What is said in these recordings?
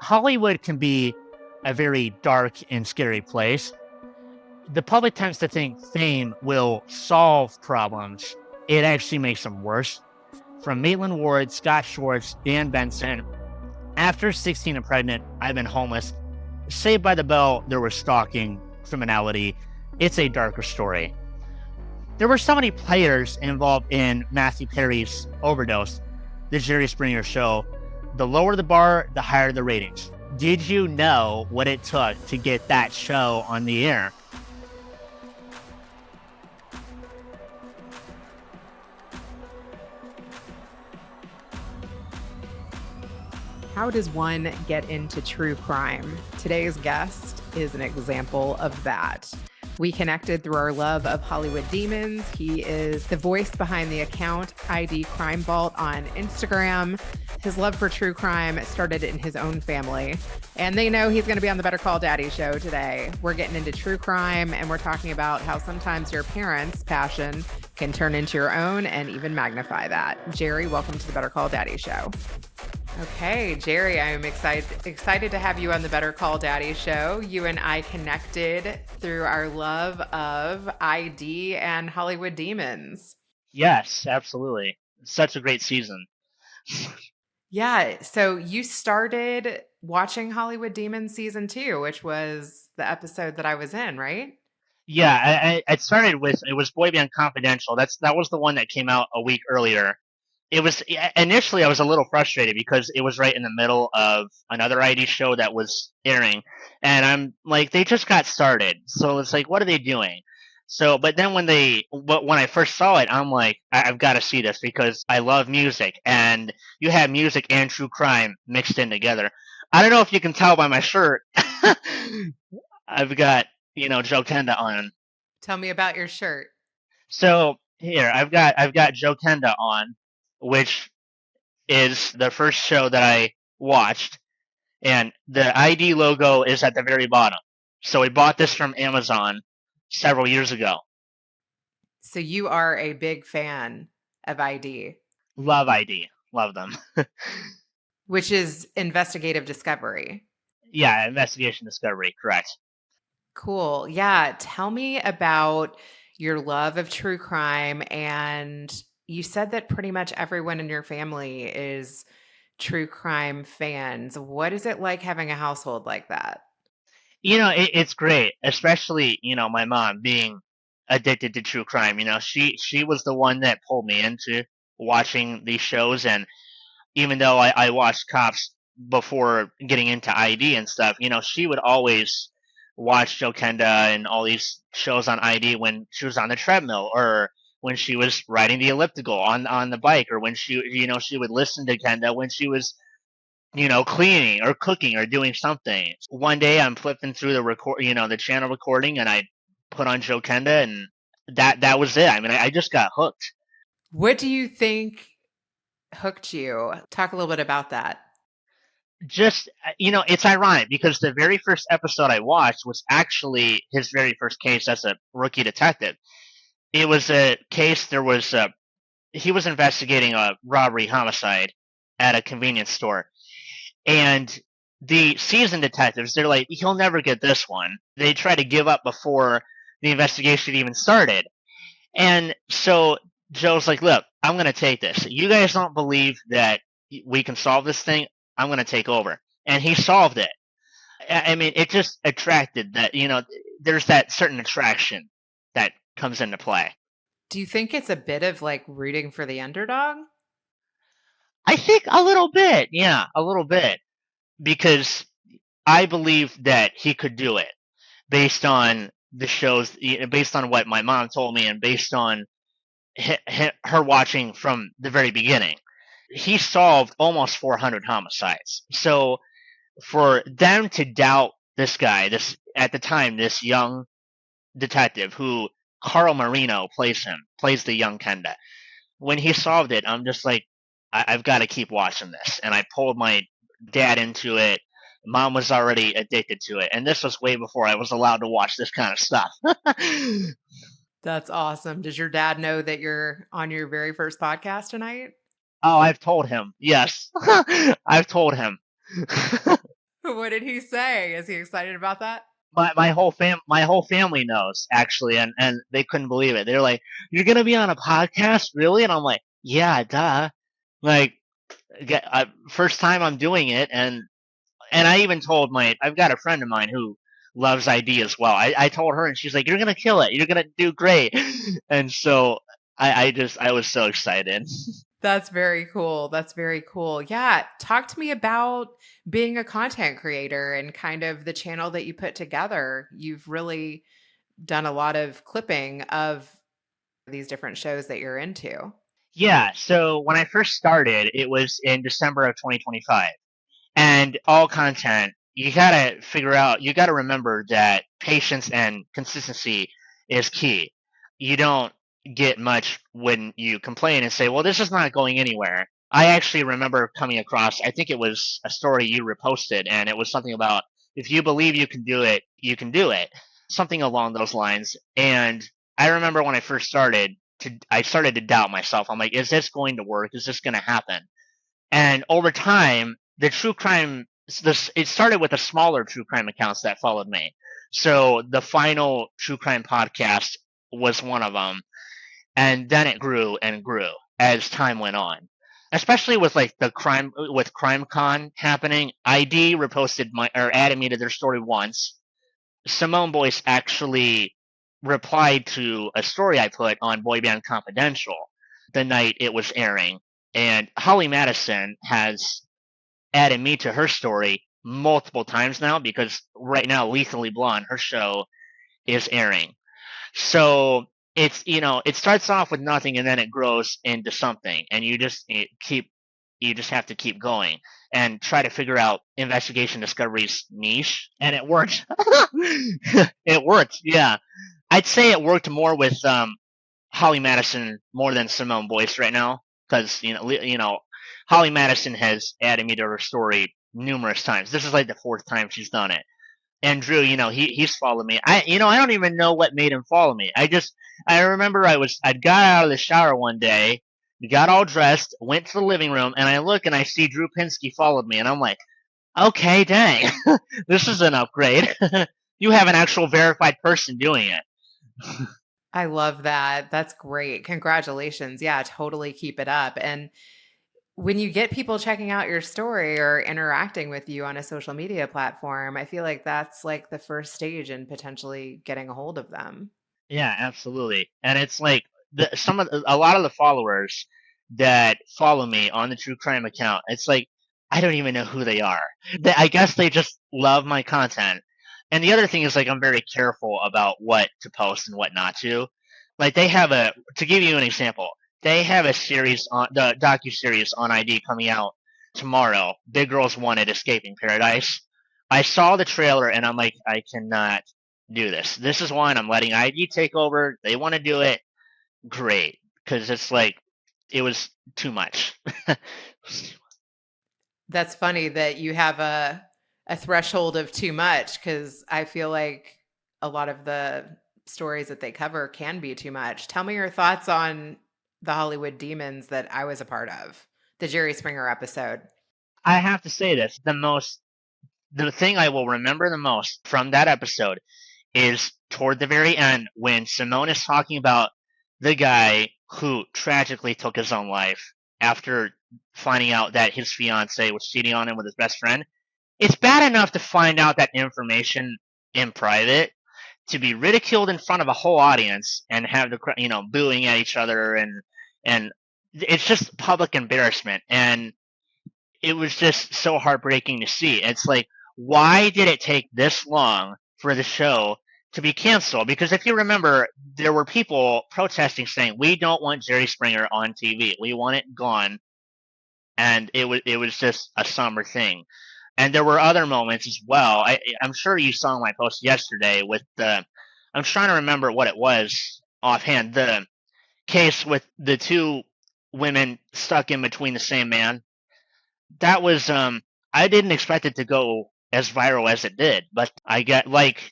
Hollywood can be a very dark and scary place. The public tends to think fame will solve problems. It actually makes them worse. From Maitland Ward, Scott Schwartz, Dan Benson, after 16 and pregnant, I've been homeless. Saved by the Bell, there was stalking, criminality. It's a darker story. There were so many players involved in Matthew Perry's overdose, the Jerry Springer show. The lower the bar, the higher the ratings. Did you know what it took to get that show on the air? How does one get into true crime? Today's guest is an example of that. We connected through our love of Hollywood Demons. He is the voice behind the account ID Crime Vault on Instagram. His love for true crime started in his own family, and they know he's going to be on the Better Call Daddy show today. We're getting into true crime, and we're talking about how sometimes your parents' passion can turn into your own and even magnify that. Jerry, welcome to the Better Call Daddy show. Okay, Jerry, I am excited to have you on the Better Call Daddy show. You and I connected through our love of ID and Hollywood Demons. Yes, absolutely. Such a great season. Yeah, so you started watching Hollywood Demons season 2, which was the episode that I was in, right? Yeah, I started with, it was Boy Band Confidential. That was the one that came out a week earlier. It was, initially I was a little frustrated because it was right in the middle of another ID show that was airing, and I'm like, they just got started, so it's like, what are they doing? So, but then when I first saw it, I'm like, I've got to see this because I love music, and you have music and true crime mixed in together. I don't know if you can tell by my shirt. I've got, Joe Kenda on. Tell me about your shirt. So here, I've got Joe Kenda on, which is the first show that I watched, and the ID logo is at the very bottom. So we bought this from Amazon several years ago. So you are a big fan of ID. Love ID. Love them. Which is investigative discovery. Yeah, investigation discovery, correct. Cool. Yeah, tell me about your love of true crime. And you said that pretty much everyone in your family is true crime fans. What is it like having a household like that? It's great, especially, my mom being addicted to true crime. She was the one that pulled me into watching these shows, and even though I watched Cops before getting into ID and stuff, she would always watch Joe Kenda and all these shows on ID when she was on the treadmill, or when she was riding the elliptical on the bike, or when she would listen to Kenda when she was, cleaning or cooking or doing something. One day I'm flipping through the channel recording, and I put on Joe Kenda, and that was it. I mean, I just got hooked. What do you think hooked you? Talk a little bit about that. Just, it's ironic because the very first episode I watched was actually his very first case as a rookie detective. It was a case, he was investigating a robbery homicide at a convenience store. And the seasoned detectives, they're like, he'll never get this one. They try to give up before the investigation even started. And so Joe's like, look, I'm going to take this. You guys don't believe that we can solve this thing? I'm going to take over. And he solved it. I mean, it just attracted that, there's that certain attraction that comes into play. Do you think it's a bit of like rooting for the underdog? I think a little bit. Yeah, a little bit. Because I believe that he could do it based on the shows, based on what my mom told me, and based on her watching from the very beginning. He solved almost 400 homicides. So for them to doubt this guy, at the time, this young detective who Carl Marino plays the young Kenda, when he solved it, I'm just like, I've got to keep watching this. And I pulled my dad into it. Mom was already addicted to it. And this was way before I was allowed to watch this kind of stuff. That's awesome. Does your dad know that you're on your very first podcast tonight? Oh, I've told him. Yes. I've told him. What did he say? Is he excited about that? My whole family knows actually, and they couldn't believe it. They're like, "You're gonna be on a podcast, really?" And I'm like, "Yeah, duh." Like, first time I'm doing it, and I even told I've got a friend of mine who loves ID as well. I told her, and she's like, "You're gonna kill it. You're gonna do great." And so I was so excited. That's very cool. That's very cool. Yeah. Talk to me about being a content creator and kind of the channel that you put together. You've really done a lot of clipping of these different shows that you're into. Yeah. So when I first started, it was in December of 2025. And all content, you gotta remember that patience and consistency is key. You don't get much when you complain and say, well, this is not going anywhere. I actually remember coming across, I think it was a story you reposted, and it was something about if you believe you can do it, you can do it. Something along those lines. And I remember when I first started, I started to doubt myself. I'm like, is this going to work? Is this going to happen? And over time, the true crime it started with the smaller true crime accounts that followed me. So the final true crime podcast was one of them, and then it grew and grew as time went on. Especially with like the crime with CrimeCon happening, ID reposted my or added me to their story once. Simone Boyce actually replied to a story I put on Boy Band Confidential the night it was airing. And Holly Madison has added me to her story multiple times now because right now Lethally Blonde, her show, is airing. So it starts off with nothing and then it grows into something, and you just have to keep going and try to figure out investigation discovery's niche, and it worked. It worked, yeah. I'd say it worked more with Holly Madison more than Simone Boyce right now, because Holly Madison has added me to her story numerous times. This is like the fourth time she's done it. And Drew, he's followed me. I don't even know what made him follow me. I remember I'd got out of the shower one day, got all dressed, went to the living room, and I look and I see Drew Pinsky followed me, and I'm like, okay, dang, this is an upgrade. You have an actual verified person doing it. I love that. That's great. Congratulations. Yeah, totally keep it up. And when you get people checking out your story or interacting with you on a social media platform, I feel like that's like the first stage in potentially getting a hold of them. Yeah, absolutely. And it's like a lot of the followers that follow me on the true crime account, it's like I don't even know who they are. I guess they just love my content. And the other thing is like I'm very careful about what to post and what not to. Like to give you an example, they have a series on the docu series on ID coming out tomorrow. Big Girls Wanted Escaping Paradise. I saw the trailer and I'm like, I cannot do this. This is one I'm letting ID take over. They want to do it, great, because it's like it was too much. That's funny that you have a threshold of too much because I feel like a lot of the stories that they cover can be too much. Tell me your thoughts on the Hollywood Demons that I was a part of, the Jerry Springer episode. I have to say this: the thing I will remember the most from that episode is toward the very end when Simone is talking about the guy who tragically took his own life after finding out that his fiance was cheating on him with his best friend. It's bad enough to find out that information in private, to be ridiculed in front of a whole audience and have the booing at each other, and it's just public embarrassment, and it was just so heartbreaking to see. It's like, why did it take this long for the show to be canceled? Because if you remember, there were people protesting saying, we don't want Jerry Springer on TV, we want it gone. And it was just a somber thing. And there were other moments as well. I'm sure you saw my post yesterday with I'm trying to remember what it was offhand. The case with the two women stuck in between the same man. That was I didn't expect it to go as viral as it did, but I get like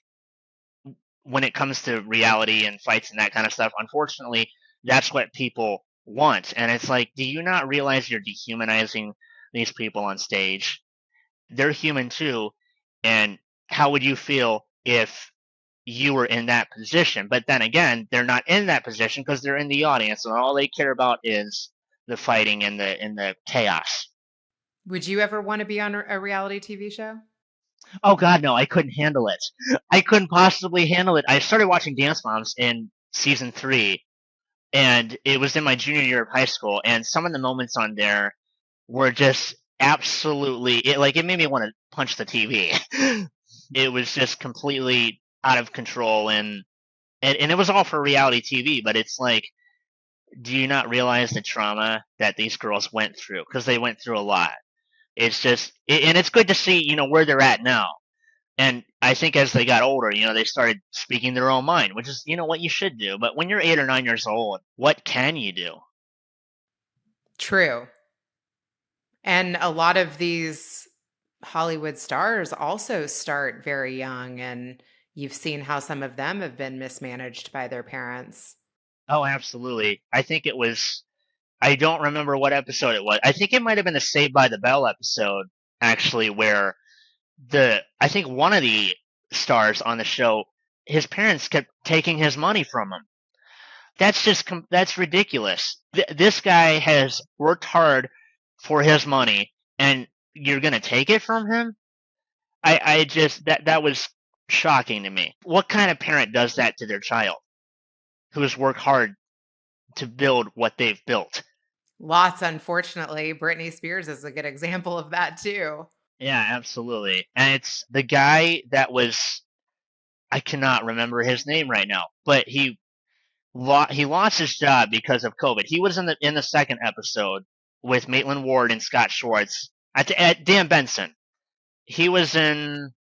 when it comes to reality and fights and that kind of stuff, unfortunately, that's what people want. And it's like, do you not realize you're dehumanizing these people on stage? They're human too, And how would you feel if you were in that position? But then again, they're not in that position because they're in the audience, and all they care about is the fighting and the chaos. Would you ever want to be on a reality TV show? Oh God, no! I couldn't handle it. I couldn't possibly handle it. I started watching Dance Moms in season 3, and it was in my junior year of high school. And some of the moments on there were just absolutely it made me want to punch the TV. It was just completely out of control, and it was all for reality TV. But it's like, do you not realize the trauma that these girls went through? Because they went through a lot. It's just, and it's good to see, where they're at now. And I think as they got older, they started speaking their own mind, which is, what you should do. But when you're 8 or 9 years old, what can you do? True. And a lot of these Hollywood stars also start very young, and you've seen how some of them have been mismanaged by their parents. Oh, absolutely. I think it was, I don't remember what episode it was. I think it might have been the Saved by the Bell episode, actually, where I think one of the stars on the show, his parents kept taking his money from him. That's ridiculous. This guy has worked hard for his money, and you're gonna take it from him? I just that was shocking to me. What kind of parent does that to their child who has worked hard to build what they've built? Lots, unfortunately. Britney Spears is a good example of that too. Yeah, absolutely. And it's the guy that was, I cannot remember his name right now, but he lost his job because of COVID. He was in the second episode with Maitland Ward and Scott Schwartz at Dan Benson. He was in.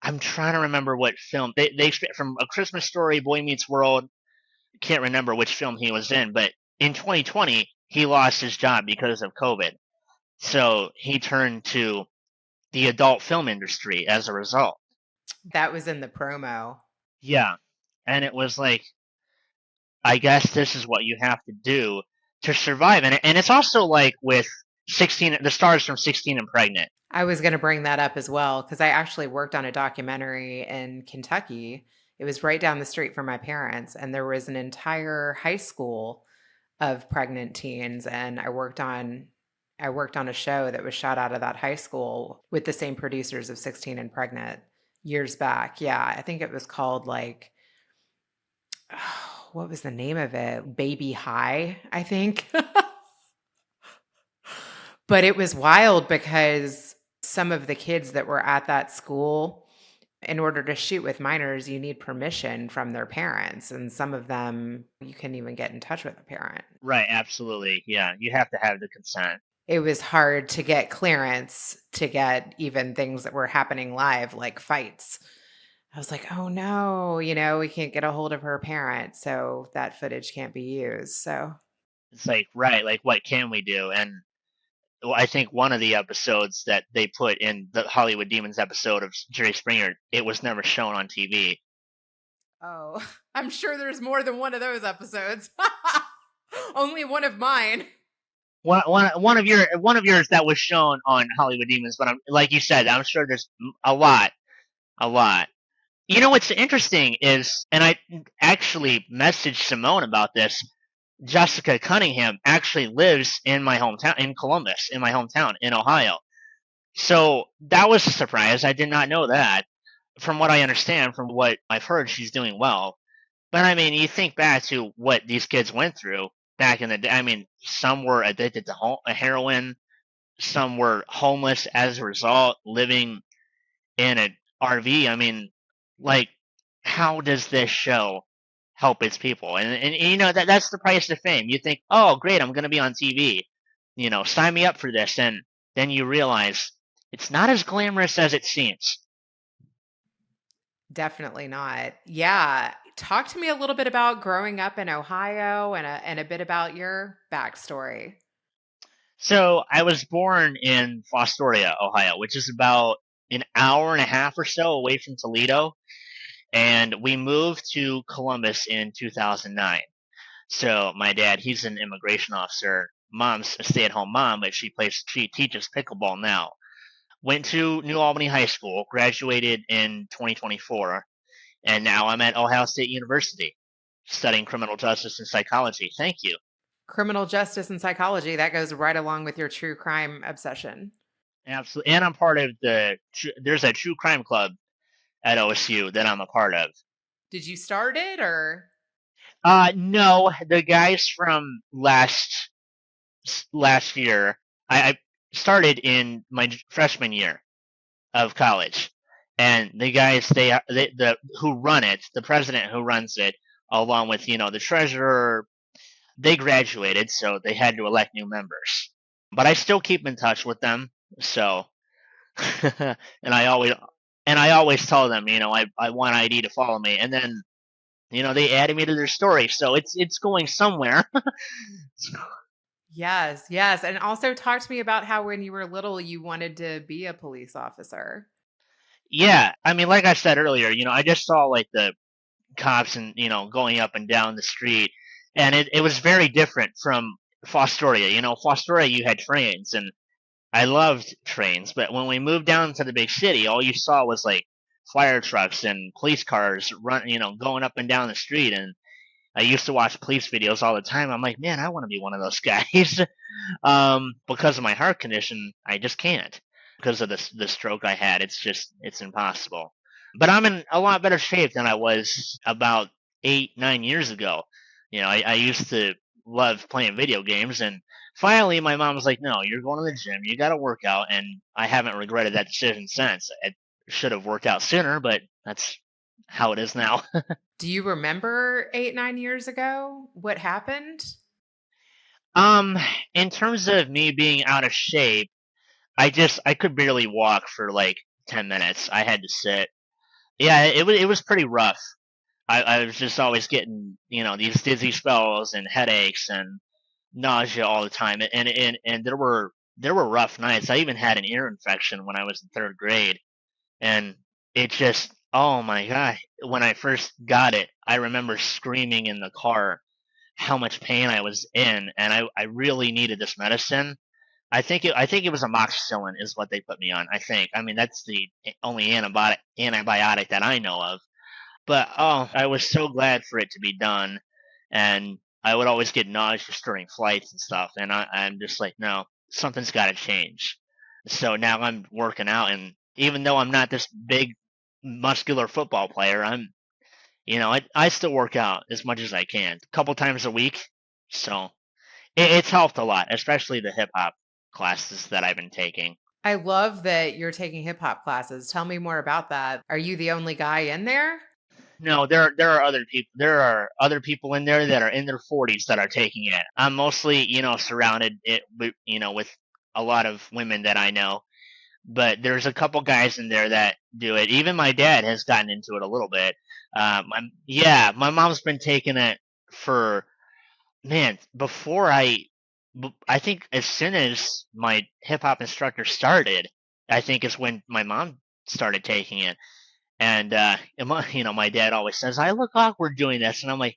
I'm trying to remember what film they from A Christmas Story, Boy Meets World. Can't remember which film he was in, but in 2020 he lost his job because of COVID. So he turned to the adult film industry as a result. That was in the promo. Yeah, and it was like, I guess this is what you have to do to survive. And it's also like with 16, the stars from 16 and Pregnant. I was going to bring that up as well because I actually worked on a documentary in Kentucky. It was right down the street from my parents, and there was an entire high school of pregnant teens, and I worked on a show that was shot out of that high school with the same producers of 16 and Pregnant years back. Yeah, I think it was called like what was the name of it? Baby High, I think. But it was wild because some of the kids that were at that school, in order to shoot with minors, you need permission from their parents. And some of them, you couldn't even get in touch with a parent. Right, absolutely. Yeah, you have to have the consent. It was hard to get clearance to get even things that were happening live, like fights. I was like, oh no, we can't get a hold of her parent. So that footage can't be used. So It's like, right, like what can we do? And I think one of the episodes that they put in the Hollywood Demons episode of Jerry Springer, it was never shown on TV. Oh, I'm sure there's more than one of those episodes. Only one of mine. One of yours that was shown on Hollywood Demons, but like you said, I'm sure there's a lot. What's interesting is, and I actually messaged Simone about this. Jessica Cunningham actually lives in my hometown, in Columbus, in my hometown in Ohio. So that was a surprise. I did not know that. From what I understand, from what I've heard, she's doing well. But I mean, you think back to what these kids went through back in the day. I mean, some were addicted to heroin, some were homeless as a result, living in an RV. I mean, like, how does this show help its people? And that's the price of fame. You think, oh, great, I'm going to be on TV. Sign me up for this. And then you realize it's not as glamorous as it seems. Definitely not. Yeah. Talk to me a little bit about growing up in Ohio and a bit about your backstory. So I was born in Fostoria, Ohio, which is about an hour and a half or so away from Toledo. And we moved to Columbus in 2009. So my dad, he's an immigration officer. Mom's a stay-at-home mom, but she teaches pickleball now. Went to New Albany High School, graduated in 2024, and now I'm at Ohio State University studying criminal justice and psychology. Thank you. Criminal justice and psychology, that goes right along with your true crime obsession. Absolutely. And I'm part of there's a true crime club at OSU that I'm a part of. Did you start it or? No, the guys from last year, I started in my freshman year of college, and the guys the who run it, the president who runs it, along with the treasurer, they graduated, so they had to elect new members. But I still keep in touch with them, so and I always tell them, I want ID to follow me, and then they added me to their story, so it's going somewhere. Yes, yes. And also talk to me about how when you were little, you wanted to be a police officer. Yeah, I mean, like I said earlier, I just saw like the cops and going up and down the street, and it was very different from Fostoria. Fostoria, you had trains, and I loved trains, but when we moved down to the big city, all you saw was like fire trucks and police cars going up and down the street. And I used to watch police videos all the time. I'm like, man, I want to be one of those guys. Because of my heart condition, I just can't. Because of the stroke I had, it's impossible. But I'm in a lot better shape than I was about 8, 9 years ago. I used to love playing video games, and finally my mom was like, no, you're going to the gym, you got to work out. And I haven't regretted that decision since. It should have worked out sooner, but that's how it is now. Do you remember 8, 9 years ago what happened? um in terms of me being out of shape, I could barely walk for like 10 minutes. I had to sit. Yeah, it was pretty rough. I was just always getting, these dizzy spells and headaches and nausea all the time, and there were rough nights. I even had an ear infection when I was in third grade, and it just, oh my god, when I first got it, I remember screaming in the car how much pain I was in, and I really needed this medicine. I think it was amoxicillin is what they put me on. I think. I mean, that's the only antibiotic that I know of. But oh, I was so glad for it to be done, and I would always get nauseous during flights and stuff, and I'm just like, no, something's got to change. So now I'm working out, and even though I'm not this big muscular football player, I still work out as much as I can, a couple times a week. So it's helped a lot, especially the hip hop classes that I've been taking. I love that you're taking hip hop classes. Tell me more about that. Are you the only guy in there? No, there are other people. There are other people in there that are in their 40s that are taking it. I'm mostly, surrounded with a lot of women that I know, but there's a couple guys in there that do it. Even my dad has gotten into it a little bit. Yeah, my mom's been taking it for, man, I think as soon as my hip hop instructor started, I think is when my mom started taking it. And my dad always says, I look awkward doing this. And I'm like,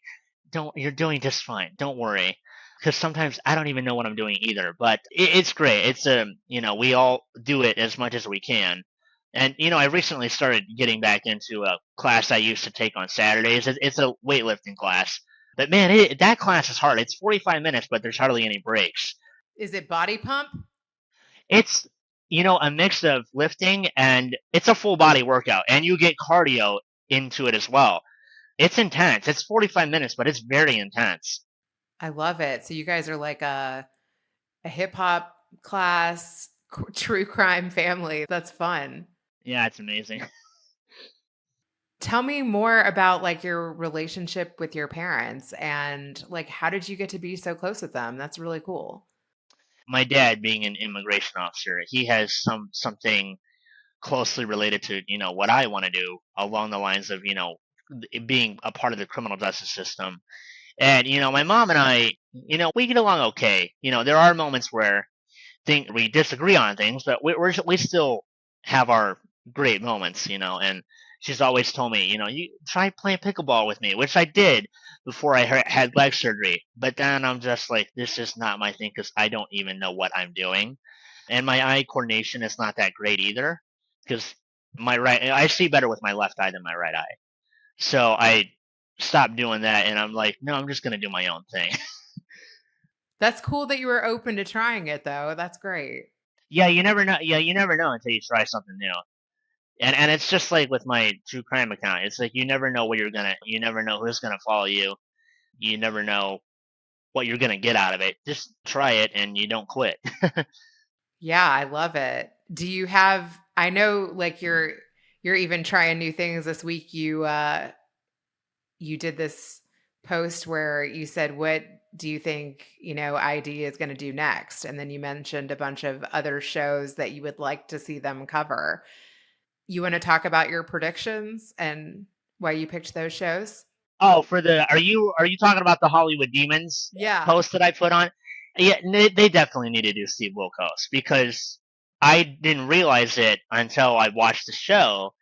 don't, you're doing just fine. Don't worry. Because sometimes I don't even know what I'm doing either. But it's great. We all do it as much as we can. And, I recently started getting back into a class I used to take on Saturdays. It's a weightlifting class. But man, that class is hard. It's 45 minutes, but there's hardly any breaks. Is it body pump? It's a mix of lifting, and it's a full body workout, and you get cardio into it as well. It's intense. It's 45 minutes, but it's very intense. I love it. So you guys are like a hip hop class, true crime family. That's fun. Yeah, it's amazing. Tell me more about like your relationship with your parents and like how did you get to be so close with them? That's really cool. My dad, being an immigration officer, he has something closely related to what I want to do, along the lines of being a part of the criminal justice system. And my mom and I, we get along okay. There are moments where we disagree on things, but we still have our great moments. And she's always told me, you try playing pickleball with me, which I did before I had leg surgery. But then I'm just like, this is not my thing because I don't even know what I'm doing. and my eye coordination is not that great either because I see better with my left eye than my right eye. So I stopped doing that, and I'm like, no, I'm just gonna do my own thing. That's cool that you were open to trying it, though. That's great. Yeah, you never know. Yeah, you never know until you try something new. And it's just like with my true crime account. It's like you never know who's gonna follow you. You never know what you're gonna get out of it. Just try it and you don't quit. Yeah, I love it. Do you have I know like you're even trying new things this week. You did this post where you said, what do you think, ID is going to do next? And then you mentioned a bunch of other shows that you would like to see them cover. You want to talk about your predictions and why you picked those shows? Oh, are you talking about the Hollywood Demons Yeah. post that I put on? Yeah, they definitely need to do Steve Wilkos because I didn't realize it until I watched the show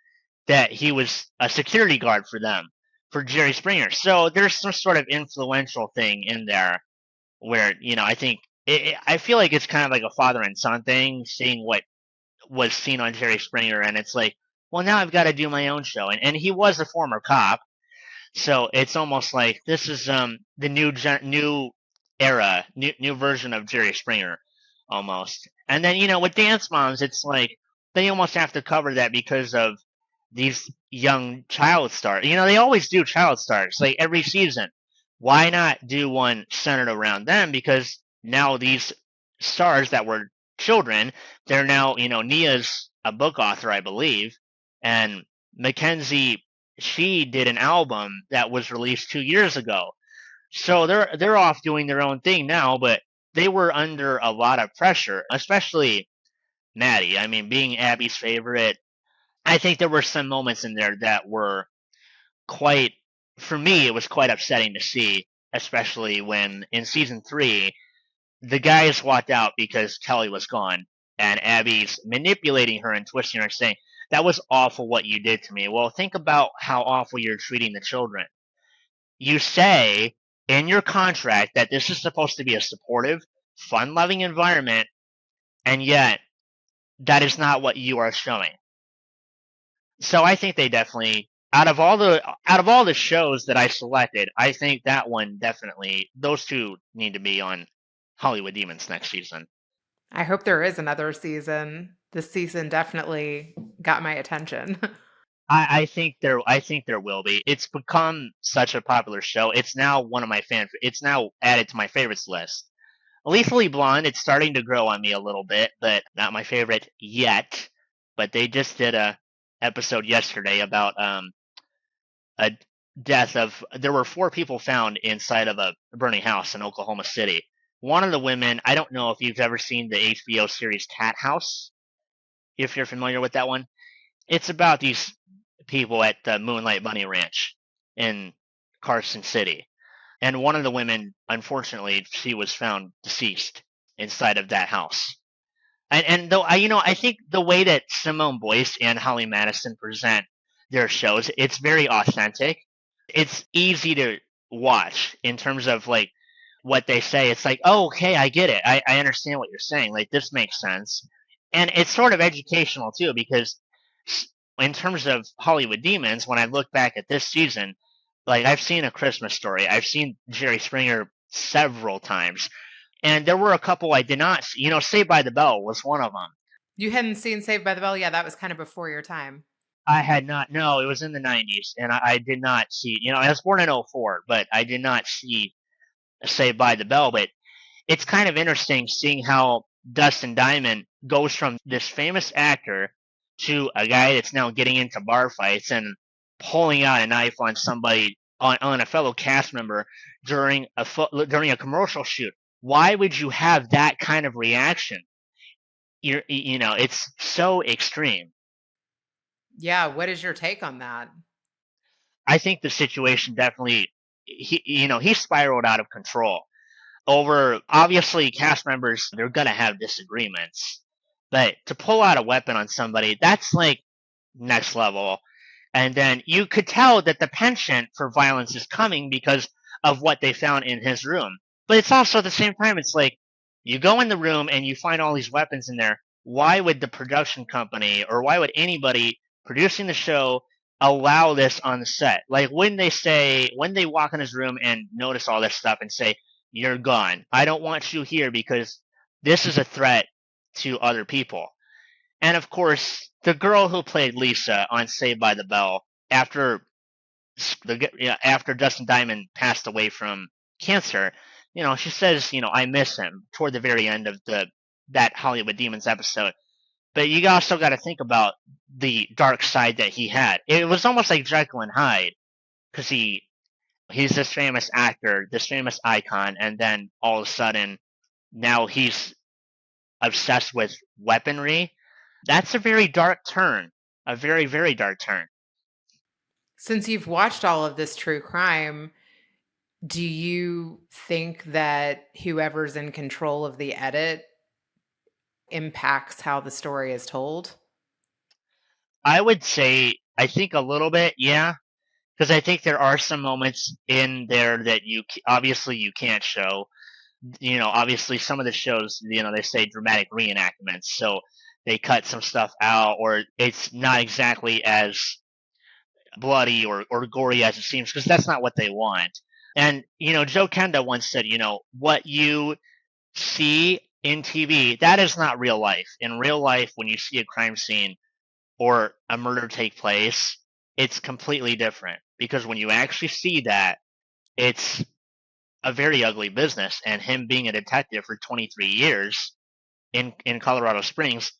that he was a security guard for them, for Jerry Springer. So there's some sort of influential thing in there where, I think I feel like it's kind of like a father and son thing, seeing what was seen on Jerry Springer, and it's like, well, now I've got to do my own show. And he was a former cop, so it's almost like this is the new era, new version of Jerry Springer, almost. And then with Dance Moms, it's like they almost have to cover that because of these young child stars. They always do child stars like every season. Why not do one centered around them? Because now these stars that were children, they're now Nia's a book author, I believe, and Mackenzie, she did an album that was released 2 years ago. So they're off doing their own thing now, but they were under a lot of pressure, especially Maddie. I mean, being Abby's favorite, I think there were some moments in there that were quite, for me, it was quite upsetting to see, especially when in season 3, the guys walked out because Kelly was gone, and Abby's manipulating her and twisting her, saying, "That was awful what you did to me." Well, think about how awful you're treating the children. You say in your contract that this is supposed to be a supportive, fun loving environment, and yet that is not what you are showing. So I think they definitely, out of all the shows that I selected, I think that one definitely, those two need to be on Hollywood Demons next season. I hope there is another season. This season definitely got my attention. I think there will be. It's become such a popular show. It's now one of my It's now added to my favorites list. Lethally Blonde, it's starting to grow on me a little bit, but not my favorite yet. But they just did a episode yesterday about a death of. There were 4 people found inside of a burning house in Oklahoma City. One of the women, I don't know if you've ever seen the HBO series Cat House, if you're familiar with that one. It's about these people at the Moonlight Bunny Ranch in Carson City. And one of the women, unfortunately, she was found deceased inside of that house. And though I think the way that Simone Boyce and Holly Madison present their shows, it's very authentic. It's easy to watch in terms of like what they say. It's like, oh, okay, I get it. I understand what you're saying. Like this makes sense, and it's sort of educational too because in terms of Hollywood Demons, when I look back at this season, like I've seen A Christmas Story, I've seen Jerry Springer several times, and there were a couple I did not see. Saved by the Bell was one of them. You hadn't seen Saved by the Bell? Yeah, that was kind of before your time. I had not. No, it was in the '90s, and I did not see. I was born in '04, but I did not see Saved by the Bell. But it's kind of interesting seeing how Dustin Diamond goes from this famous actor to a guy that's now getting into bar fights and pulling out a knife on somebody, on a fellow cast member during a commercial shoot. Why would you have that kind of reaction? It's so extreme. Yeah, what is your take on that? I think the situation definitely, he spiraled out of control. Over, obviously, cast members, they're gonna have disagreements, but to pull out a weapon on somebody, that's like next level. And then you could tell that the penchant for violence is coming because of what they found in his room. But it's also at the same time, it's like You go in the room and you find all these weapons in there. Why would the production company or why would anybody producing the show allow this on the set? Like when they walk in his room and notice all this stuff and say, "You're gone. I don't want you here because this is a threat to other people." And of course, the girl who played Lisa on Saved by the Bell after after Dustin Diamond passed away from cancer, she says, I miss him toward the very end of that Hollywood Demons episode. But you also got to think about the dark side that he had. It was almost like Jekyll and Hyde because he's this famous actor, this famous icon, and then all of a sudden now he's obsessed with weaponry. That's a very dark turn, a very very dark turn. Since you've watched all of this true crime, do you think that whoever's in control of the edit impacts how the story is told? I would say I think a little bit, yeah, because I think there are some moments in there that obviously you can't show. Obviously some of the shows, they say dramatic reenactments, so they cut some stuff out, or it's not exactly as bloody or gory as it seems, because that's not what they want. And Joe Kenda once said, what you see in TV, that is not real life. In real life, when you see a crime scene or a murder take place, it's completely different, because when you actually see that, it's a very ugly business. And him being a detective for 23 years in Colorado Springs,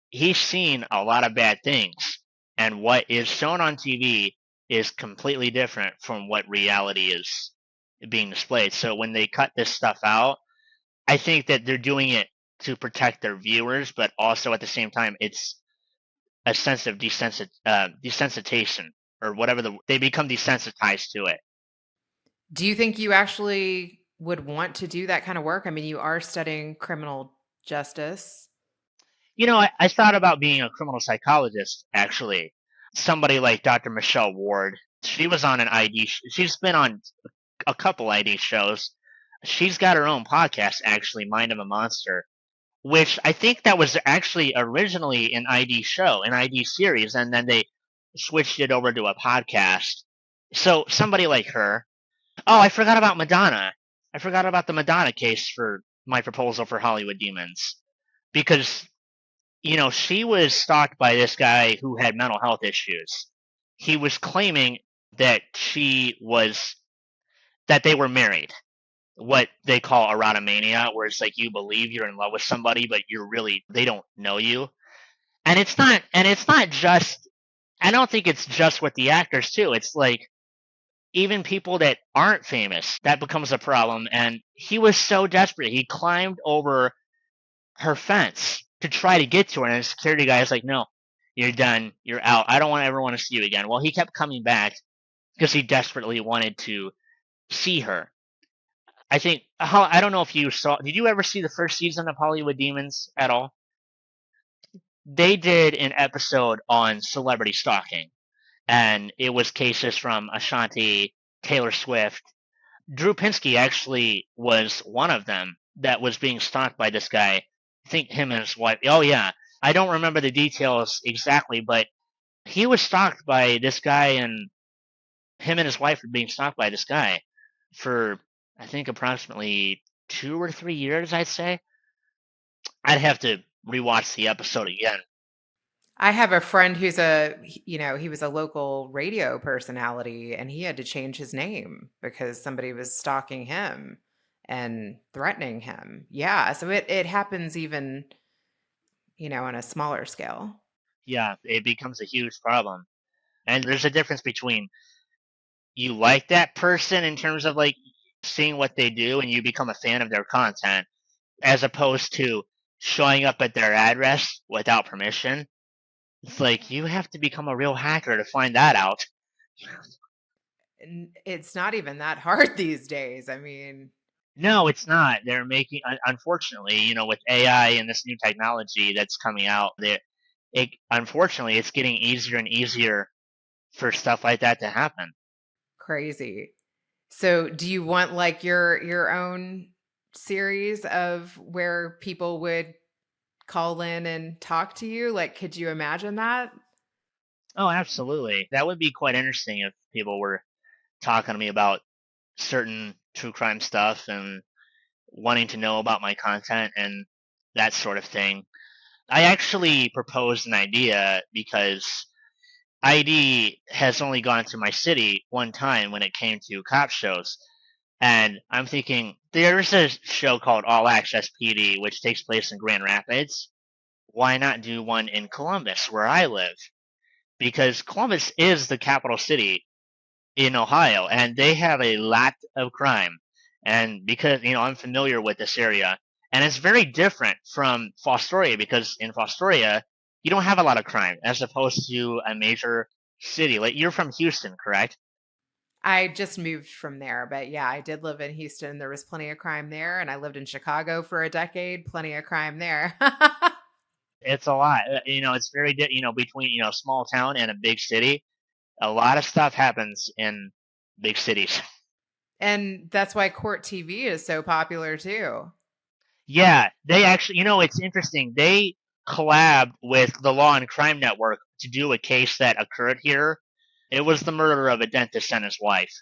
he's seen a lot of bad things. And what is shown on TV is completely different from what reality is being displayed. So when they cut this stuff out, I think that they're doing it to protect their viewers, but also at the same time, it's a sense of desensitization, or whatever they become desensitized to it. Do you think you actually would want to do that kind of work? I mean, you are studying criminal justice. I thought about being a criminal psychologist, actually. Somebody like Dr. Michelle Ward, she was on an ID, she's been on a couple ID shows. She's got her own podcast, actually, Mind of a Monster, which I think that was actually originally an ID show, an ID series, and then they switched it over to a podcast. So somebody like her. Oh, I forgot about Madonna. I forgot about the Madonna case for my proposal for Hollywood Demons. Because, she was stalked by this guy who had mental health issues. He was claiming that that they were married. What they call erotomania, where it's like you believe you're in love with somebody, but they don't know you. And it's not just, I don't think it's just with the actors too. It's like even people that aren't famous, that becomes a problem. And he was so desperate, he climbed over her fence to try to get to her, and the security guy is like, "No, you're done, you're out. I don't ever want to see you again." Well, he kept coming back because he desperately wanted to see her. I don't know if you saw. Did you ever see the first season of Hollywood Demons at all? They did an episode on celebrity stalking, and it was cases from Ashanti, Taylor Swift. Drew Pinsky actually was one of them that was being stalked by this guy. I think him and his wife. Oh yeah, I don't remember the details exactly, but he was stalked by this guy, and him and his wife were being stalked by this guy for, I think, approximately 2 or 3 years. I'd say. I'd have to rewatch the episode again. I have a friend who's he was a local radio personality, and he had to change his name because somebody was stalking him and threatening him. Yeah. So it happens even, on a smaller scale. Yeah, it becomes a huge problem. And there's a difference between you like that person in terms of like seeing what they do and you become a fan of their content, as opposed to showing up at their address without permission. It's like you have to become a real hacker to find that out. And it's not even that hard these days. I mean, No, it's not. They're making, unfortunately, with AI and this new technology that's coming out, unfortunately, it's getting easier and easier for stuff like that to happen. crazy. So do you want like your own series of where people would call in and talk to you? Like, could you imagine that? Oh, absolutely. That would be quite interesting if people were talking to me about certain true crime stuff and wanting to know about my content and that sort of thing. I actually proposed an idea because ID has only gone to my city one time when it came to cop shows. And I'm thinking, there's a show called All Access PD, which takes place in Grand Rapids. Why not do one in Columbus, where I live? Because Columbus is the capital city in Ohio, and they have a lot of crime. And because I'm familiar with this area, and it's very different from Fostoria because in Fostoria you don't have a lot of crime as opposed to a major city. Like you're from Houston, correct? I just moved from there, but yeah, I did live in Houston. There was plenty of crime there, and I lived in Chicago for a decade. Plenty of crime there. It's a lot. It's very between small town and a big city. A lot of stuff happens in big cities. And that's why court TV is so popular too. Yeah, they actually, it's interesting. They collabed with the Law and Crime Network to do a case that occurred here. It was the murder of a dentist and his wife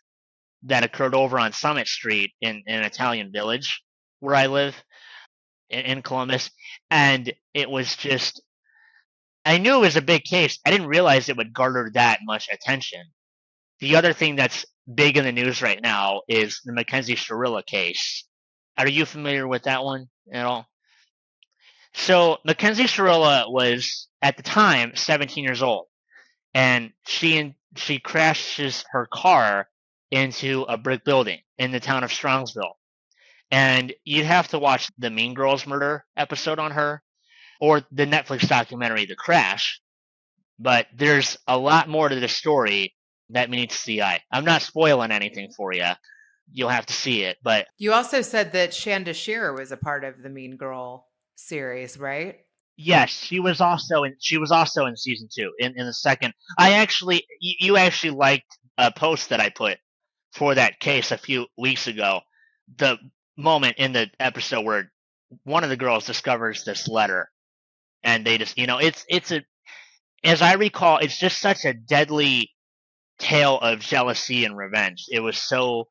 that occurred over on Summit Street in an Italian village where I live in Columbus. And it was just, I knew it was a big case. I didn't realize it would garner that much attention. The other thing that's big in the news right now is the Mackenzie Shirilla case. Are you familiar with that one at all? So Mackenzie Shirilla was at the time 17 years old, and she crashes her car into a brick building in the town of Strongsville. And you'd have to watch the Mean Girls murder episode on her or the Netflix documentary The Crash. But there's a lot more to the story that meets the eye. I'm not spoiling anything for you. You'll have to see it. But You also said that Shanda Shearer was a part of the Mean Girl series, right? yes, she was also in season two. In the second, I actually you actually liked a post that I put for that case a few weeks ago. The moment in the episode where one of the girls discovers this letter, and they just it's a as I recall, it's just such a deadly tale of jealousy and revenge. It was so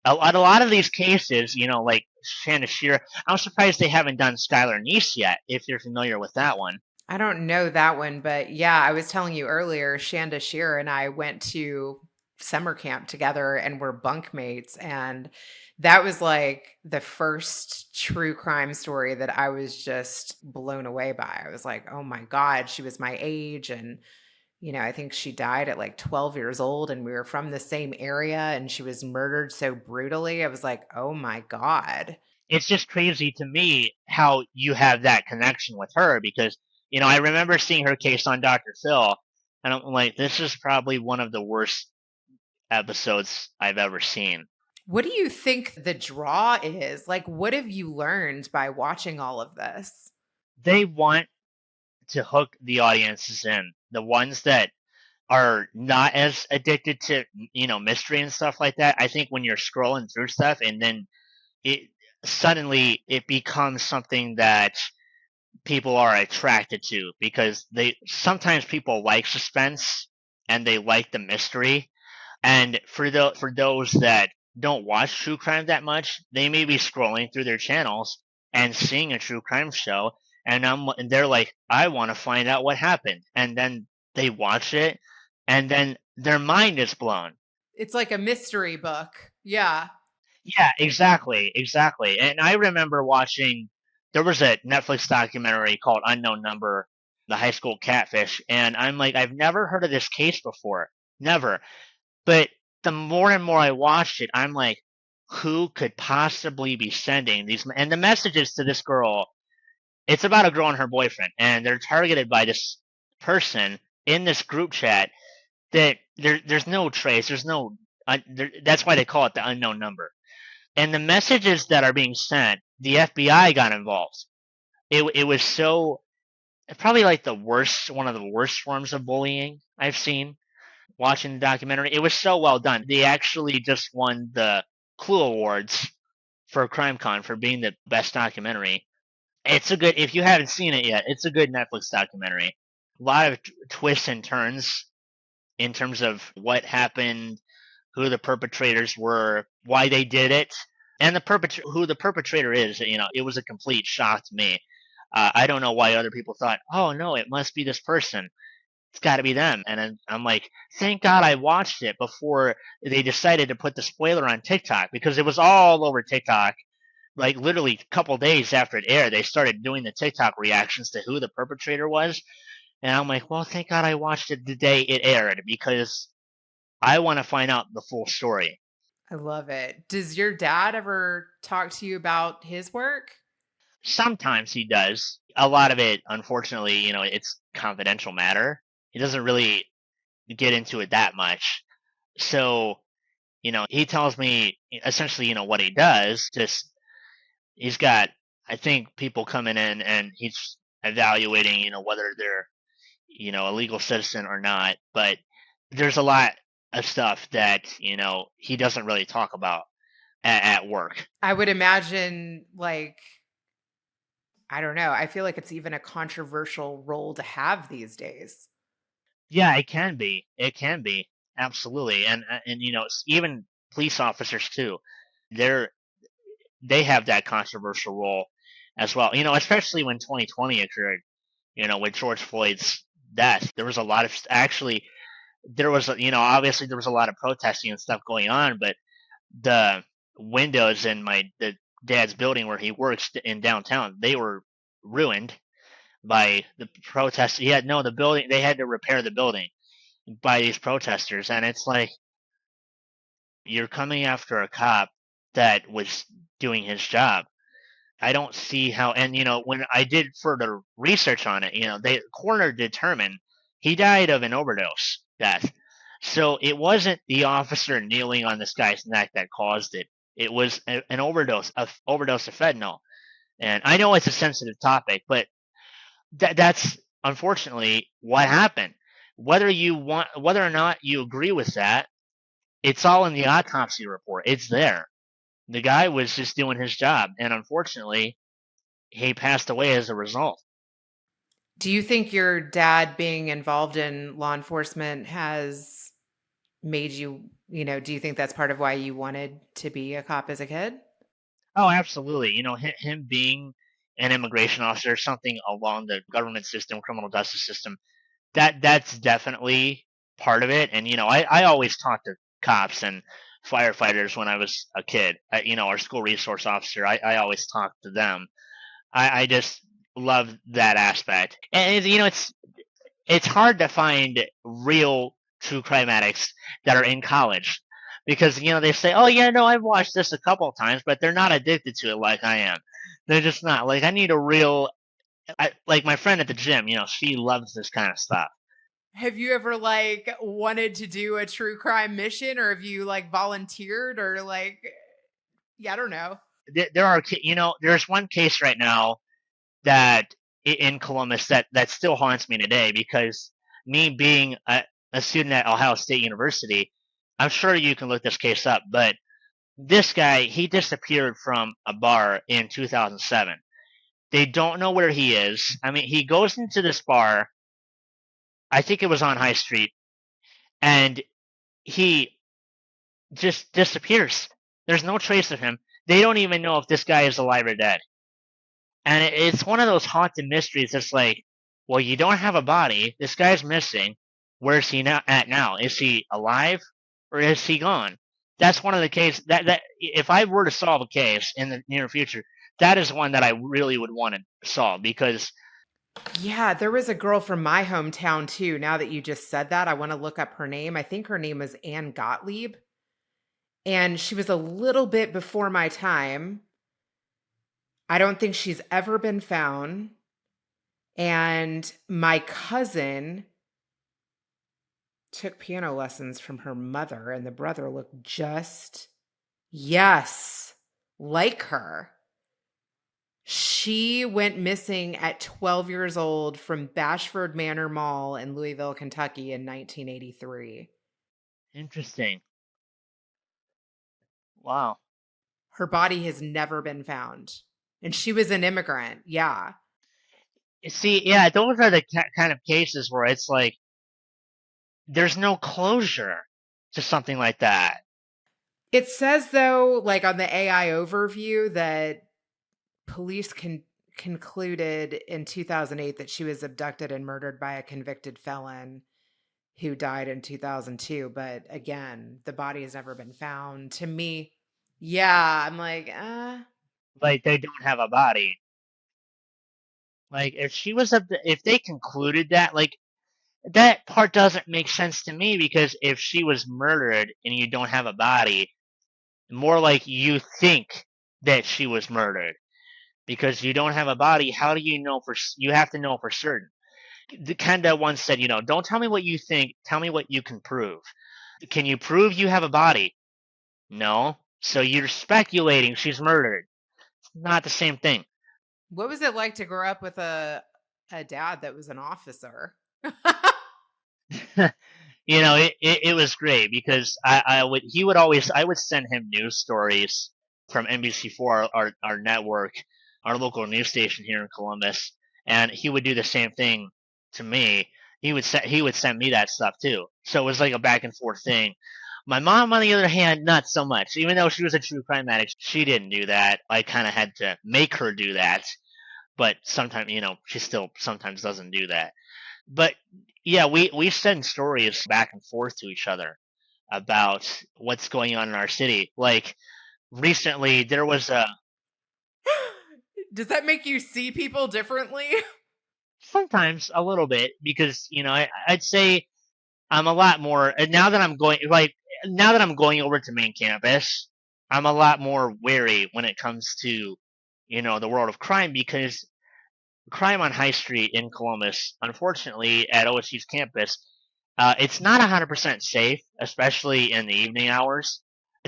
a lot of these cases, like Shanna Shearer. I'm surprised they haven't done Skylar Neese yet. If you're familiar with that one. I don't know that one, but yeah, I was telling you earlier, Shanda Shearer and I went to summer camp together and we're bunkmates. And that was like the first true crime story that I was just blown away by. I was like, oh my God, she was my age. And, I think she died at like 12 years old and we were from the same area and she was murdered so brutally. I was like, oh my God. It's just crazy to me how you have that connection with her because I remember seeing her case on Dr. Phil, and I'm like, this is probably one of the worst episodes I've ever seen. What do you think the draw is? Like, what have you learned by watching all of this? They want to hook the audiences in, the ones that are not as addicted to mystery and stuff like that. I think when you're scrolling through stuff and then it suddenly it becomes something that people are attracted to because they sometimes people like suspense and they like the mystery. And for those that don't watch true crime that much, they may be scrolling through their channels and seeing a true crime show, and they're like, I want to find out what happened, and then they watch it, and then their mind is blown. It's like a mystery book. Yeah. Yeah, exactly, exactly. And I remember watching. There was a Netflix documentary called Unknown Number, the high school catfish, and I'm like, I've never heard of this case before, never. But the more and more I watched it, I'm like, who could possibly be sending these? And the messages to this girl, it's about a girl and her boyfriend, and they're targeted by this person in this group chat that there's no trace, there's no. That's why they call it the unknown number. And the messages that are being sent, the FBI got involved. It was so probably like one of the worst forms of bullying I've seen watching the documentary. It was so well done. They actually just won the Clue Awards for CrimeCon for being the best documentary. It's a good, if you haven't seen it yet, it's a good Netflix documentary. A lot of twists and turns in terms of what happened, who the perpetrators were, why they did it, and who the perpetrator is. It was a complete shock to me. I don't know why other people thought, oh no, it must be this person. It's got to be them. And then I'm like, thank God I watched it before they decided to put the spoiler on TikTok, because it was all over TikTok. Like literally a couple days after it aired, they started doing the TikTok reactions to who the perpetrator was. And I'm like, well, thank God I watched it the day it aired, because I want to find out the full story. I love it. Does your dad ever talk to you about his work? Sometimes he does. A lot of it, unfortunately, it's confidential matter. He doesn't really get into it that much. So, he tells me essentially, what he does. Just he's got, I think, people coming in and he's evaluating, whether they're, a legal citizen or not. But there's a lot of stuff that, he doesn't really talk about at work. I would imagine, like, I don't know. I feel like it's even a controversial role to have these days. Yeah, it can be. It can be. Absolutely. And even police officers too. They're they have that controversial role as well. Especially when 2020 occurred, with George Floyd's death. There was a lot of actually there was obviously there was a lot of protesting and stuff going on, but the windows in the dad's building where he works in downtown, they were ruined by the protests. The building, they had to repair the building by these protesters, and it's like you're coming after a cop that was doing his job. I don't see how. And when I did further research on it, the coroner determined he died of an overdose death. So it wasn't the officer kneeling on this guy's neck that caused it. It was an overdose of fentanyl. And I know it's a sensitive topic, but that's unfortunately what happened. Whether or not you agree with that, it's all in the autopsy report. It's there. The guy was just doing his job, and unfortunately, he passed away as a result. Do you think your dad being involved in law enforcement has made you, do you think that's part of why you wanted to be a cop as a kid? Oh, absolutely. Him being an immigration officer, something along the government system, criminal justice system, that's definitely part of it. And I always talked to cops and firefighters when I was a kid. Our school resource officer, I always talked to them. I just love that aspect. And it's hard to find real true crime addicts that are in college, because they say, oh yeah, no, I've watched this a couple of times, but they're not addicted to it like I am. They're just not. Like, I need a real, like my friend at the gym, she loves this kind of stuff. Have you ever like wanted to do a true crime mission, or have you like volunteered, or like, yeah, I don't know. There are, there's one case right now that in Columbus that still haunts me today, because me being a student at Ohio State University, I'm sure you can look this case up, but this guy, he disappeared from a bar in 2007. They don't know where he is. I mean, he goes into this bar, I think it was on High Street, and he just disappears. There's no trace of him. They don't even know if this guy is alive or dead. And it's one of those haunted mysteries that's like, well, you don't have a body. This guy's missing. Where's he at now? Is he alive or is he gone? That's one of the cases that if I were to solve a case in the near future, that is one that I really would want to solve, because Yeah, there was a girl from my hometown too. Now that you just said that, I want to look up her name. I think her name was Ann Gottlieb, and she was a little bit before my time. I don't think she's ever been found. And my cousin took piano lessons from her mother, and the brother looked just, yes, like her. She went missing at 12 years old from Bashford Manor Mall in Louisville, Kentucky in 1983. interesting. Wow. Her body has never been found. And she was an immigrant. Yeah. See, yeah, those are the kind of cases where it's like there's no closure to something like that. It says, though, like on the AI overview, that police concluded in 2008 that she was abducted and murdered by a convicted felon who died in 2002. But again, the body has never been found. To me, yeah, I'm like, Like they don't have a body. Like if they concluded that, like that part doesn't make sense to me because if she was murdered and you don't have a body, more like you think that she was murdered because you don't have a body. How do you know for? You have to know for certain. The Kenda once said, don't tell me what you think. Tell me what you can prove. Can you prove you have a body? No. So you're speculating she's murdered. It's not the same thing. what was it like to grow up with a dad that was an officer? It was great because I would send him news stories from NBC4, our network, our local news station here in Columbus, and he would do the same thing to me. He would send me that stuff too. So it was like a back and forth thing. My mom, on the other hand, not so much. Even though she was a true crime addict, she didn't do that. I kind of had to make her do that. But sometimes, she still sometimes doesn't do that. But yeah, we send stories back and forth to each other about what's going on in our city. Like recently, there was a Does that make you see people differently? sometimes a little bit because I'd say I'm a lot more now that I'm going over to main campus. I'm a lot more wary when it comes to the world of crime because crime on High Street in Columbus, unfortunately, at OSU's campus, it's not 100% safe, especially in the evening hours,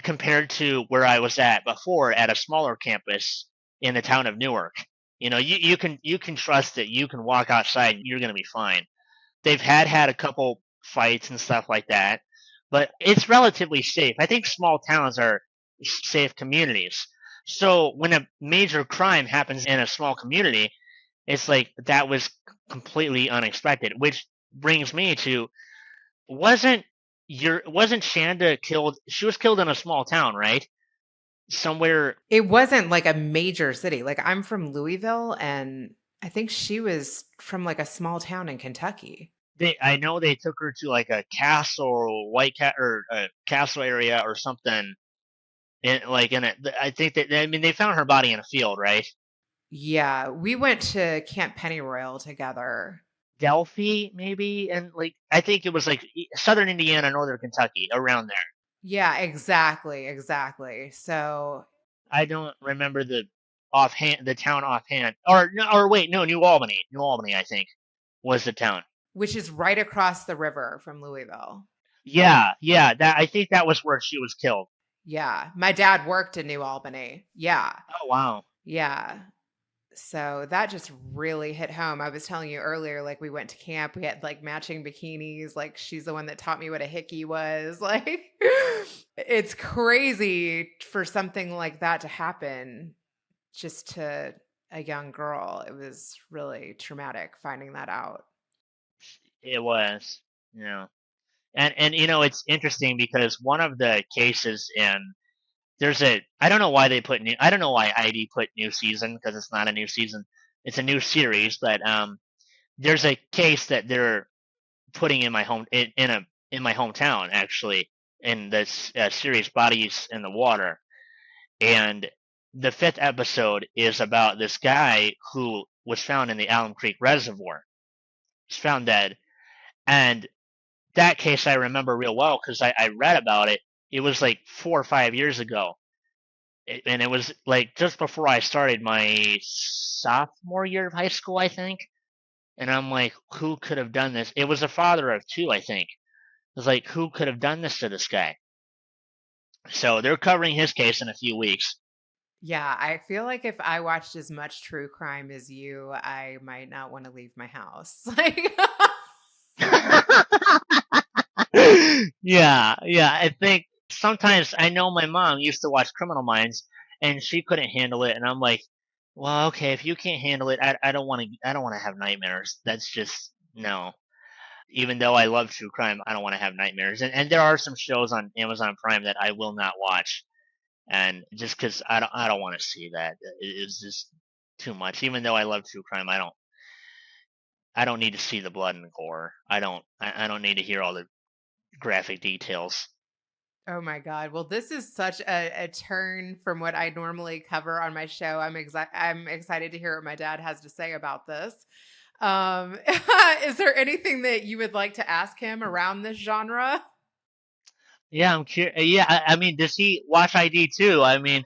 compared to where I was at before at a smaller campus in the town of Newark. You can trust that you can walk outside and you're going to be fine. They've had a couple fights and stuff like that, but it's relatively safe. I think small towns are safe communities. So when a major crime happens in a small community, it's like that was completely unexpected, which brings me to wasn't Shanda killed? She was killed in a small town, right? Somewhere It wasn't like a major city. Like I'm from Louisville, and I think she was from like a small town in Kentucky. I know they took her to like a castle, white cat or a castle area or something. I think that I mean they found her body in a field, right? Yeah, we went to Camp Pennyroyal together. Delphi, maybe, and like I think it was like southern Indiana, northern Kentucky, around there. Yeah, exactly, exactly. So, I don't remember the town offhand. Or wait, no, New Albany. New Albany, I think, was the town. which is right across the river from Louisville. Yeah, yeah. That I think that was where she was killed. Yeah, my dad worked in New Albany. Yeah, Oh wow. yeah. So that just really hit home. I was telling you earlier, like we went to camp, we had like matching bikinis. Like she's the one that taught me what a hickey was. Like it's crazy for something like that to happen just to a young girl. It was really traumatic finding that out. It was. You know. And it's interesting because one of the cases in there's a I don't know why ID put new season because it's not a new season. It's a new series, but there's a case that they're putting in in my hometown actually in this series Bodies in the Water, and the fifth episode is about this guy who was found in the Alum Creek Reservoir. He's found dead, and that case I remember real well because I read about it. It was like 4 or 5 years ago, and it was like just before I started my sophomore year of high school, I think. And I'm like, who could have done this? It was a father of two, I think. It was like, who could have done this to this guy? So they're covering his case in a few weeks. Yeah, I feel like if I watched as much true crime as you, I might not want to leave my house. Like Yeah, yeah. I think sometimes I know my mom used to watch Criminal Minds, and she couldn't handle it. And I'm like, well, okay, if you can't handle it, I don't want to. I don't want to have nightmares. That's just no. Even though I love true crime, I don't want to have nightmares. And there are some shows on Amazon Prime that I will not watch, and just because I don't want to see that, it's just too much. Even though I love true crime, I don't need to see the blood and gore. I don't need to hear all the graphic details. Oh my God. Well, this is such a turn from what I normally cover on my show. I'm excited to hear what my dad has to say about this. Is there anything that you would like to ask him around this genre? Yeah, I'm curious. Yeah, I mean, does he watch ID too? I mean,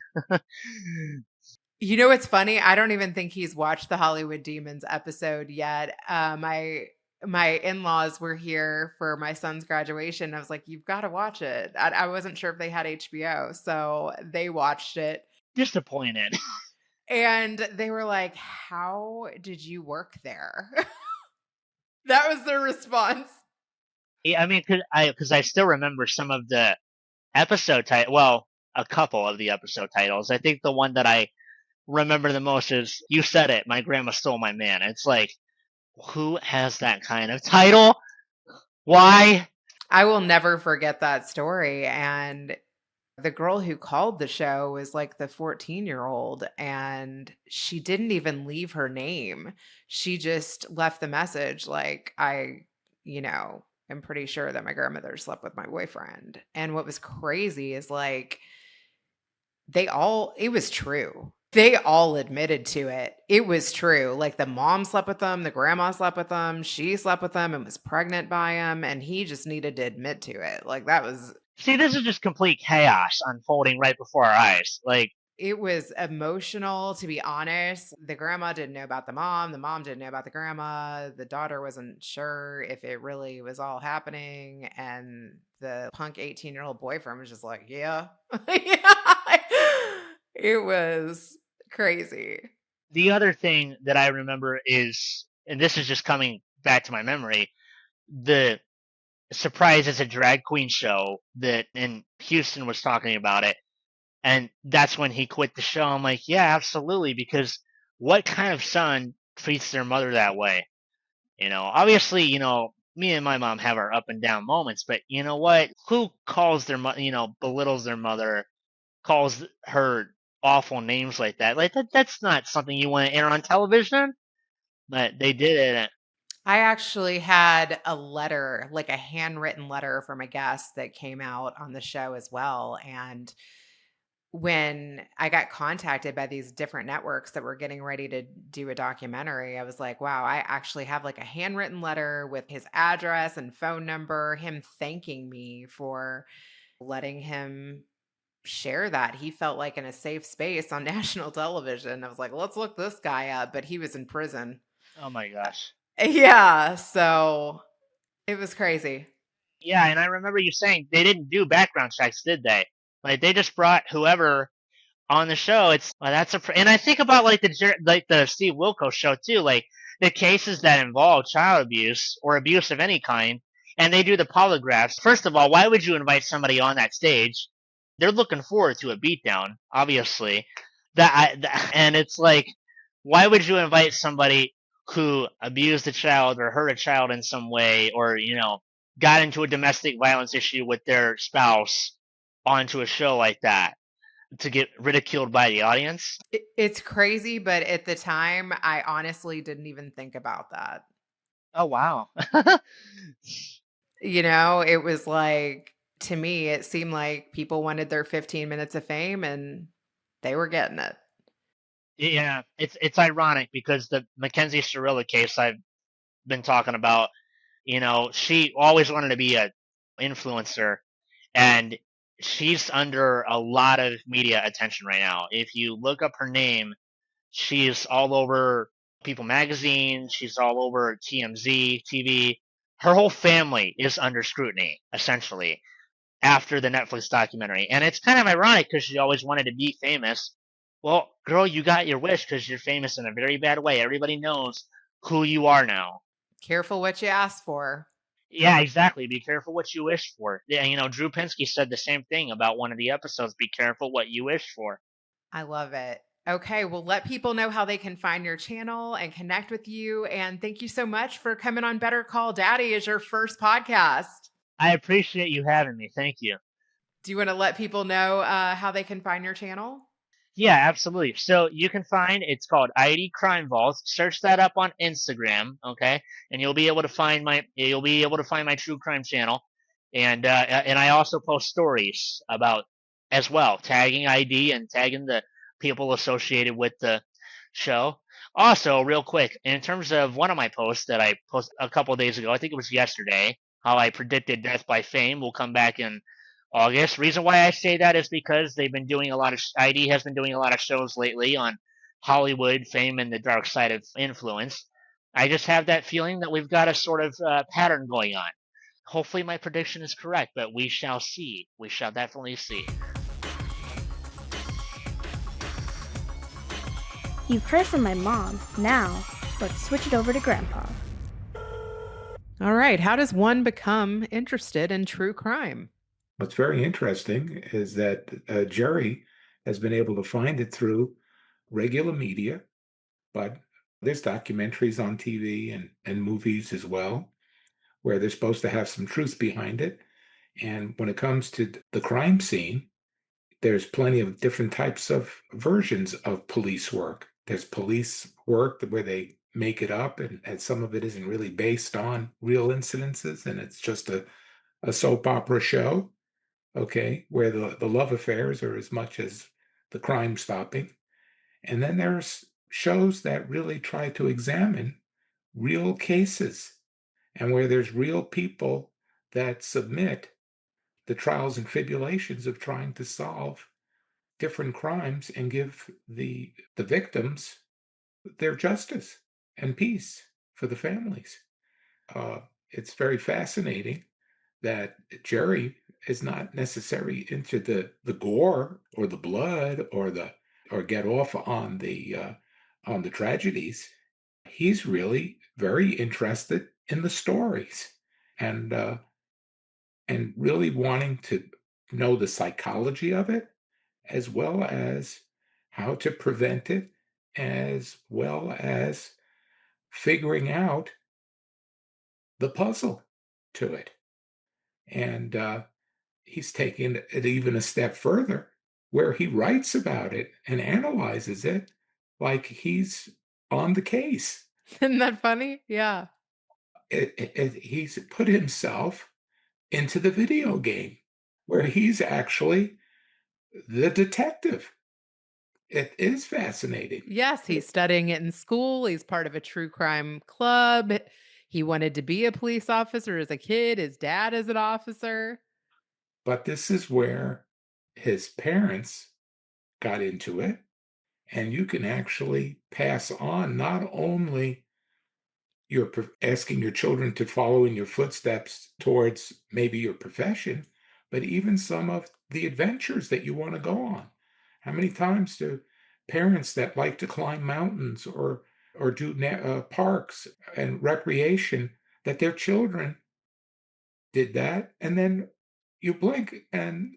You know what's funny? I don't even think he's watched the Hollywood Demons episode yet. My in-laws were here for my son's graduation. I was like, "You've got to watch it." I wasn't sure if they had HBO, so they watched it, disappointed. and they were like, "How did you work there?" That was their response. Yeah, I mean, because I still remember some of the episode title. Well, a couple of the episode titles. I think the one that I remember the most is "You Said It." My grandma stole my man. It's like, who has that kind of title? Why? I will never forget that story. And the girl who called the show was like the 14-year-old, and she didn't even leave her name. She just left the message like, you know, am pretty sure that my grandmother slept with my boyfriend. And what was crazy is like it was true. They all admitted to it. It was true. Like the mom slept with them, the grandma slept with them, she slept with them and was pregnant by him, and he just needed to admit to it. Like that was See, this is just complete chaos unfolding right before our eyes. Like, it was emotional, to be honest. The grandma didn't know about the mom didn't know about the grandma, the daughter wasn't sure if it really was all happening, and the punk 18-year-old boyfriend was just like, yeah. Yeah. It was crazy. the other thing that I remember is, and this is just coming back to my memory, the Surprise as a drag queen show that in Houston was talking about it, and that's when he quit the show. I'm like, yeah, absolutely, because what kind of son treats their mother that way? Obviously, me and my mom have our up and down moments, but you know what? Who calls their mother, belittles their mother, calls her awful names like that? Like that's not something you want to air on television. But they did it. I actually had a letter, like a handwritten letter from a guest that came out on the show as well. And when I got contacted by these different networks that were getting ready to do a documentary, I was like, wow, I actually have like a handwritten letter with his address and phone number, him thanking me for letting him share that. He felt like in a safe space on national television. I was like, let's look this guy up, but he was in prison. Oh my gosh. Yeah, so it was crazy. Yeah, and I remember you saying they didn't do background checks, did they? Like they just brought whoever on the show. It's well, and I think about like the Steve Wilkos show too, like the cases that involve child abuse or abuse of any kind, and they do the polygraphs. First of all, why would you invite somebody on that stage? They're looking forward to a beatdown, obviously. And it's like, why would you invite somebody who abused a child or hurt a child in some way, or got into a domestic violence issue with their spouse onto a show like that? To get ridiculed by the audience? It's crazy, but at the time, I honestly didn't even think about that. Oh wow. It was like, to me, it seemed like people wanted their 15 minutes of fame and they were getting it. Yeah, it's ironic because the Mackenzie Cirilla case I've been talking about, she always wanted to be a influencer, and she's under a lot of media attention right now. If you look up her name, she's all over People Magazine, she's all over TMZ TV. Her whole family is under scrutiny, essentially, after the Netflix documentary. And it's kind of ironic because she always wanted to be famous. Well, girl, you got your wish because you're famous in a very bad way. Everybody knows who you are now. Careful what you ask for. Yeah, exactly. Be careful what you wish for. Yeah, Drew Pinsky said the same thing about one of the episodes. Be careful what you wish for. I love it. Okay, well, let people know how they can find your channel and connect with you. And thank you so much for coming on Better Call Daddy as your first podcast. I appreciate you having me. Thank you. Do you want to let people know how they can find your channel? Yeah, absolutely. So you can find it's called ID Crime Vaults. Search that up on Instagram, okay, and you'll be able to find my true crime channel, and I also post stories about as well, tagging ID and tagging the people associated with the show. Also, real quick, in terms of one of my posts that I posted a couple of days ago, I think it was yesterday, how I predicted Death by Fame will come back in August. Reason why I say that is because they've been doing a lot of ID has been doing a lot of shows lately on Hollywood fame and the dark side of influence. I just have that feeling that we've got a sort of pattern going on. Hopefully, my prediction is correct, but we shall see. We shall definitely see. You've heard from my mom. Now, let's switch it over to Grandpa. All right. How does one become interested in true crime? What's very interesting is that Jerry has been able to find it through regular media, but there's documentaries on TV and movies as well, where they're supposed to have some truth behind it. And when it comes to the crime scene, there's plenty of different types of versions of police work. There's police work where they make it up, and some of it isn't really based on real incidences, and it's just a soap opera show, okay, where the love affairs are as much as the crime stopping. And then there's shows that really try to examine real cases and where there's real people that submit the trials and tribulations of trying to solve different crimes and give the victims their justice and peace for the families. It's very fascinating that Jerry is not necessarily into the gore or the blood or get off on the tragedies. He's really very interested in the stories and really wanting to know the psychology of it, as well as how to prevent it, as well as figuring out the puzzle to it. And he's taken it even a step further, where he writes about it and analyzes it like he's on the case. Isn't that funny? Yeah. He's put himself into the video game where he's actually the detective. It is fascinating. Yes, he's studying it in school. He's part of a true crime club. He wanted to be a police officer as a kid. His dad is an officer. But this is where his parents got into it, and you can actually pass on not only you're asking your children to follow in your footsteps towards maybe your profession, but even some of the adventures that you want to go on. How many times do parents that like to climb mountains or do parks and recreation that their children did that, and then you blink and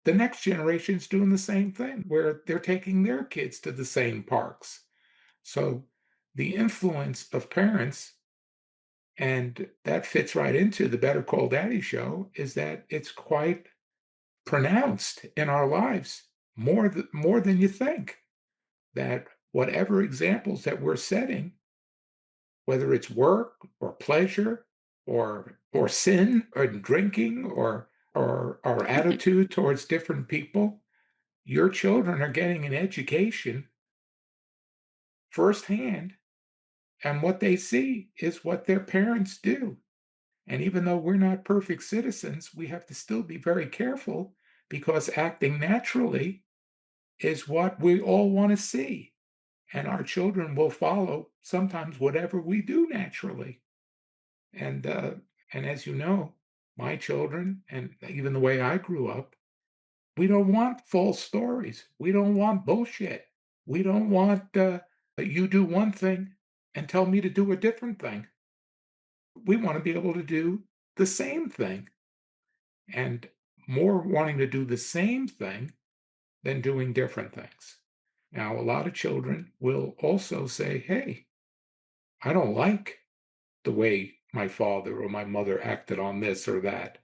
the next generation's doing the same thing where they're taking their kids to the same parks. So the influence of parents, and that fits right into the Better Call Daddy show, is that it's quite pronounced in our lives more than you think. That whatever examples that we're setting, whether it's work or pleasure or sin or drinking or our attitude towards different people, your children are getting an education firsthand, and what they see is what their parents do. And even though we're not perfect citizens, we have to still be very careful because acting naturally is what we all want to see. And our children will follow sometimes whatever we do naturally. And and as you know, my children and even the way I grew up, we don't want false stories. We don't want bullshit. We don't want you do one thing and tell me to do a different thing. We want to be able to do the same thing, and more wanting to do the same thing than doing different things. Now, a lot of children will also say, hey, I don't like the way my father or my mother acted on this or that,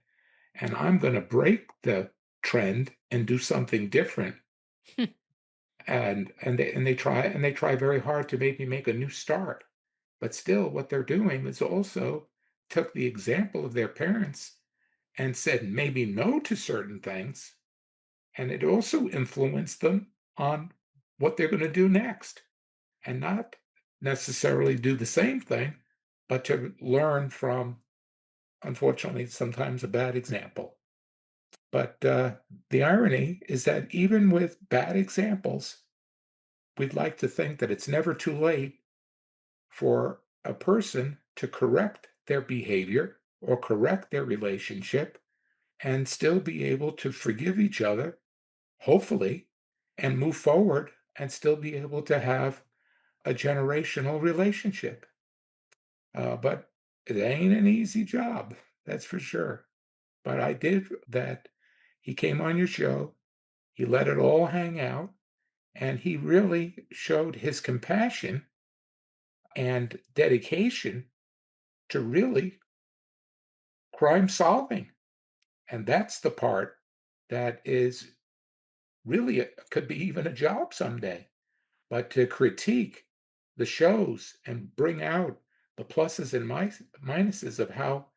and I'm going to break the trend and do something different. And they try very hard to maybe make a new start. But still, what they're doing is also took the example of their parents and said maybe no to certain things, and it also influenced them on what they're going to do next, and not necessarily do the same thing, but to learn from, unfortunately, sometimes a bad example. But the irony is that even with bad examples, we'd like to think that it's never too late for a person to correct their behavior or correct their relationship and still be able to forgive each other, hopefully, and move forward and still be able to have a generational relationship. But it ain't an easy job, that's for sure. But I did that. He came on your show, he let it all hang out, and he really showed his compassion and dedication to really crime solving. And that's the part that is really could be even a job someday. But to critique the shows and bring out the pluses and minuses of how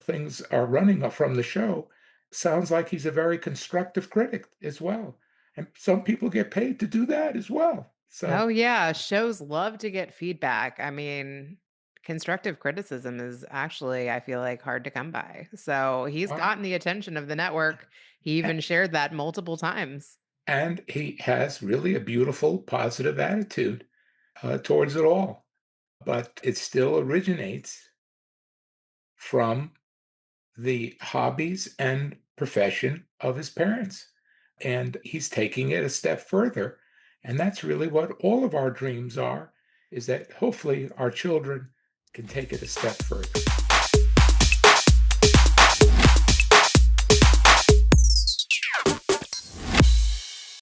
things are running from the show sounds like he's a very constructive critic as well. And some people get paid to do that as well. Oh, So, yeah. Shows love to get feedback. I mean, constructive criticism is actually, I feel like, hard to come by. So he's uh, gotten the attention of the network. He even shared that multiple times. and he has really a beautiful, positive attitude towards it all. But it still originates from the hobbies and profession of his parents. And he's taking it a step further. And that's really what all of our dreams are, is that hopefully our children can take it a step further.